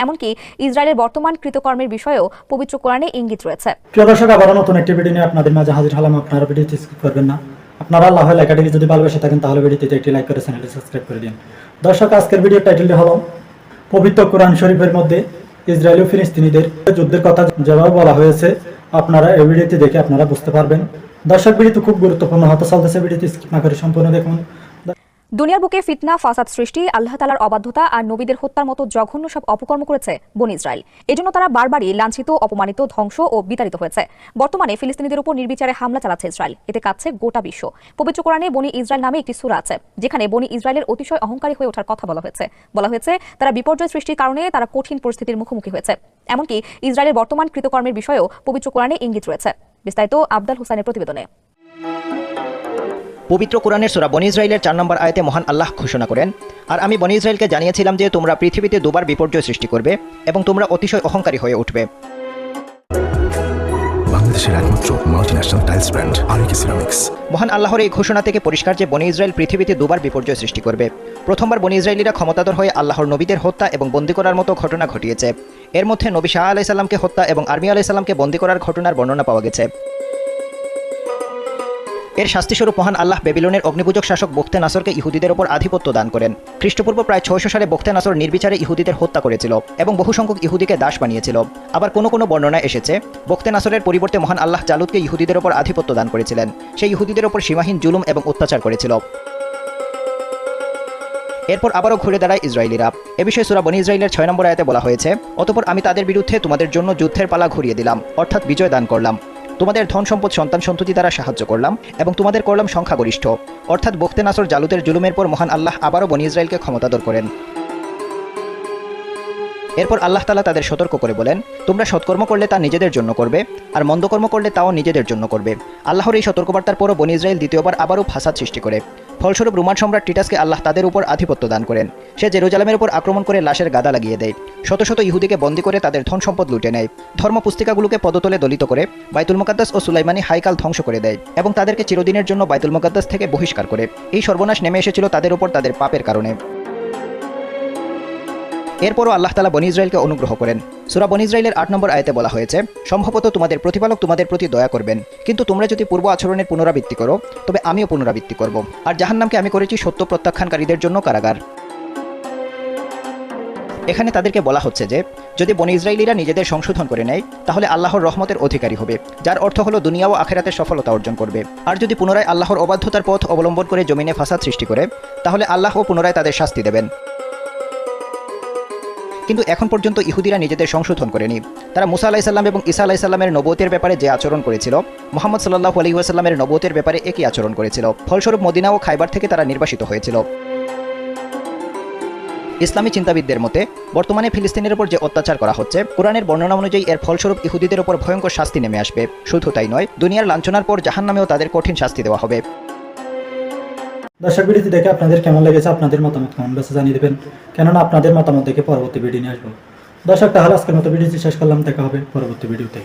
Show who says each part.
Speaker 1: এমনকি ইসরায়েলের বর্তমান কৃতকর্মের বিষয়েও পবিত্র কোরআনে ইঙ্গিত রয়েছে।
Speaker 2: প্রিয় দর্শক, আবারও নতুন একটি ভিডিও নিয়ে আপনাদের মাঝে হাজির হলাম। আপনারা ভিডিওটি স্কিপ করবেন না। আপনারা আল্লাহর লেখাটিকে যদি ভালোবেসে থাকেন তাহলে ভিডিওটিতে একটি লাইক করে চ্যানেলটি সাবস্ক্রাইব করে দিন। দর্শক, আজকের ভিডিওর টাইটেলটি হলো পবিত্র কোরআন শরীফের মধ্যে ইসরায়েল ও ফিলিস্তিনিদের যুদ্ধের কথা যেভাবে বলা হয়েছে, আপনারা এই ভিডিওটি দেখে আপনারা বুঝতে পারবেন। দর্শক, ভিডিওটি খুব গুরুত্বপূর্ণ হতে চলতেছে, ভিডিওটি স্কিপ না করে সম্পূর্ণ দেখুন।
Speaker 1: দুনিয়ার বুকে ফিতনা, ফাসাদ সৃষ্টি, আল্লাহ তাআলার অবাধ্যতা আর নবীদের হত্যার মতো জঘন্য সব অপকর্ম করেছে বনী ইসরায়েল। এজন্য তারা বারবারই লাঞ্ছিত, অপমানিত, ধ্বংস ও বিতাড়িত হয়েছে। বর্তমানে ফিলিস্তিনিদের উপর নির্বিচারে হামলা চালাচ্ছে ইসরায়েল। এতে কাঁদছে গোটা বিশ্ব। পবিত্র কোরআনে বনী ইসরায়েল নামে একটি সূরা আছে, যেখানে বনী ইসরায়েলের অতিশয় অহংকারী হয়ে ওঠার কথা বলা হয়েছে তারা বিপর্যয় সৃষ্টির কারণে তারা কঠিন পরিস্থিতির মুখোমুখি হয়েছে। এমনকি ইসরায়েলের বর্তমান কৃতকর্মের বিষয়েও পবিত্র কোরআনে ইঙ্গিত রয়েছে। বিস্তারিত আবদাল হুসাইনের প্রতিবেদনে।
Speaker 3: পবিত্র কোরআনের সূরা বনী ইসরাইলের 4 নম্বর আয়াতে মহান আল্লাহ ঘোষণা করেন, আর আমি বনী ইসরায়েলকে জানিয়েছিলাম যে তোমরা পৃথিবীতে দুবার বিপর্যয় সৃষ্টি করবে এবং তোমরা অতিশয় অহংকারী হয়ে উঠবে।
Speaker 4: বাংলাদেশের একমাত্র মাল্টিন্যাশনাল টাইলস ব্র্যান্ড আরএকে সিরামিক্স।
Speaker 3: মহান আল্লাহর এই ঘোষণা থেকে পরিষ্কার যে বনী ইসরায়েল পৃথিবীতে দুবার বিপর্যয় সৃষ্টি করবে। প্রথমবার বনী ইসরায়েলিরা ক্ষমতাধর হয়ে আল্লাহর নবীদের হত্যা এবং বন্দী করার মতো ঘটনা ঘটিয়েছে। এর মধ্যে নবী শাহ আলাইহিস সালামকে হত্যা এবং আরমি আলাইহিস সালামকে বন্দী করার ঘটনার বর্ণনা পাওয়া গেছে। এর শাস্তিস্বরূপ মহান আল্লাহ বেবিলনের অগ্নিপূজক শাসক বখতে নাসরকে ইহুদিদের উপর আধিপত্য দান করেন। খ্রিস্টপূর্ব প্রায় 600 সালে বখতে নাসর নির্বিচারে ইহুদিদের হত্যা করেছিল এবং বহু সংখ্যক ইহুদিকে দাস বানিয়েছিল। আবার কোনো কোনো বর্ণনায় এসেছে বখতে নাসরের পরিবর্তে মহান আল্লাহ জালুদকে ইহুদিদের উপর আধিপত্য দান করেছিলেন। সেই ইহুদিদের উপর সীমাহীন জুলুম এবং অত্যাচার করেছিল। এরপর আবারও ঘুরে দাঁড়ায় ইসরায়েলিরা। এ বিষয়ে সূরা বনী ইসরাইলের 6 নম্বর আয়াতে বলা হয়েছে, অতঃপর আমি তাদের বিরুদ্ধে তোমাদের জন্য যুদ্ধের পালা ঘুরিয়ে দিলাম, অর্থাৎ বিজয় দান করলাম। তোমাদের ধন সম্পদ সন্তান সন্ততি দ্বারা সাহায্য করলাম এবং তোমাদের করলাম সংখ্যাগরিষ্ঠ। অর্থাৎ বখতে নাসর জালুতের জুলুমের পর মহান আল্লাহ আবারও বনী ইসরায়েলকে ক্ষমতাধর করেন। এরপর আল্লাহ তাআলা তাদের সতর্ক করে বলেন, তোমরা সৎকর্ম করলে তা নিজেদের জন্য করবে, আর মন্দকর্ম করলে তাও নিজেদের জন্য করবে। আল্লাহর এই সতর্কবার্তার পরও বনী ইসরায়েল দ্বিতীয়বার আবারও ফাসাদ সৃষ্টি করে। ফলস্বরূপ রোমান সম্রাট টিটাসকে আল্লাহ তাদের উপর আধিপত্য দান করেন। সে জেরুজালেমের উপর আক্রমণ করে লাশের গাদা লাগিয়ে দেয়। শত শত ইহুদিকে বন্দী করে তাদের ধন সম্পদ লুটে নেয়। ধর্ম পুস্তিকাগুলোকে পদতলে দলিত করে বাইতুল মুকাদ্দাস ও সুলাইমানি হাইকাল ধ্বংস করে দেয় এবং তাদেরকে চিরদিনের জন্য বাইতুল মুকাদ্দাস থেকে বহিষ্কার করে। এই সর্বনাশ নেমে এসেছিল তাদের উপর তাদের পাপের কারণে। এরপরও আল্লাহ তাআলা বনী ইসরায়েলকে অনুগ্রহ করেন। সূরা বনী ইসরাইলের 8 নম্বর আয়াতে বলা হয়েছে, সম্ভবত তোমাদের প্রতিপালক তোমাদের প্রতি দয়া করবেন, কিন্তু তোমরা যদি পূর্ব আচরণের পুনরাবৃত্তি করো তবে আমিও পুনরাবৃত্তি করব, আর জাহান্নামকে আমি করেছি সত্য প্রত্যাখ্যানকারীদের জন্য কারাগার। এখানে তাদেরকে বলা হচ্ছে যে যদি বনী ইসরায়েলিরা নিজেদের সংশোধন করে নেয় তাহলে আল্লাহর রহমতের অধিকারী হবে, যার অর্থ হলো দুনিয়া ও আখিরাতের সফলতা অর্জন করবে। আর যদি পুনরায় আল্লাহর অবাধ্যতার পথ অবলম্বন করে জমিনে ফাসাদ সৃষ্টি করে তাহলে আল্লাহও পুনরায় তাদের শাস্তি দেবেন। কিন্তু এখন পর্যন্ত ইহুদিরা নিজেদের সংশোধন করেনি। তারা মুসা আলাইহিস সালাম এবং ঈসা আলাইহিস সালামের নবুয়তের ব্যাপারে যে আচরণ করেছিল, মুহাম্মদ সাল্লাল্লাহু আলাইহি ওয়াসাল্লামের নবুয়তের ব্যাপারে একই আচরণ করেছিল। ফলস্বরূপ মদিনা ও খাইবার থেকে তারা নির্বাসিত হয়েছিল। ইসলামী চিন্তাবিদদের মতে বর্তমানে ফিলিস্তিনের উপর যে অত্যাচার করা হচ্ছে, কোরআনের বর্ণনা অনুযায়ী এর ফলস্বরূপ ইহুদিদের উপর ভয়ঙ্কর শাস্তি নেমে আসবে। শুধু তাই নয়, দুনিয়ার লাঞ্ছনার পর জাহান্নামেও তাদের কঠিন শাস্তি দেওয়া হবে।
Speaker 2: দর্শক, ভিডিওটি দেখে আপনাদের কেমন লেগেছে আপনাদের মতামত কমেন্ট বক্সে জানিয়ে দেবেন, কেননা আপনাদের মতামত দেখে পরবর্তী ভিডিও নিয়ে আসবো। দর্শক, তাহলে আজকের মতো ভিডিওটি শেষ করলাম। দেখা হবে পরবর্তী ভিডিওতে।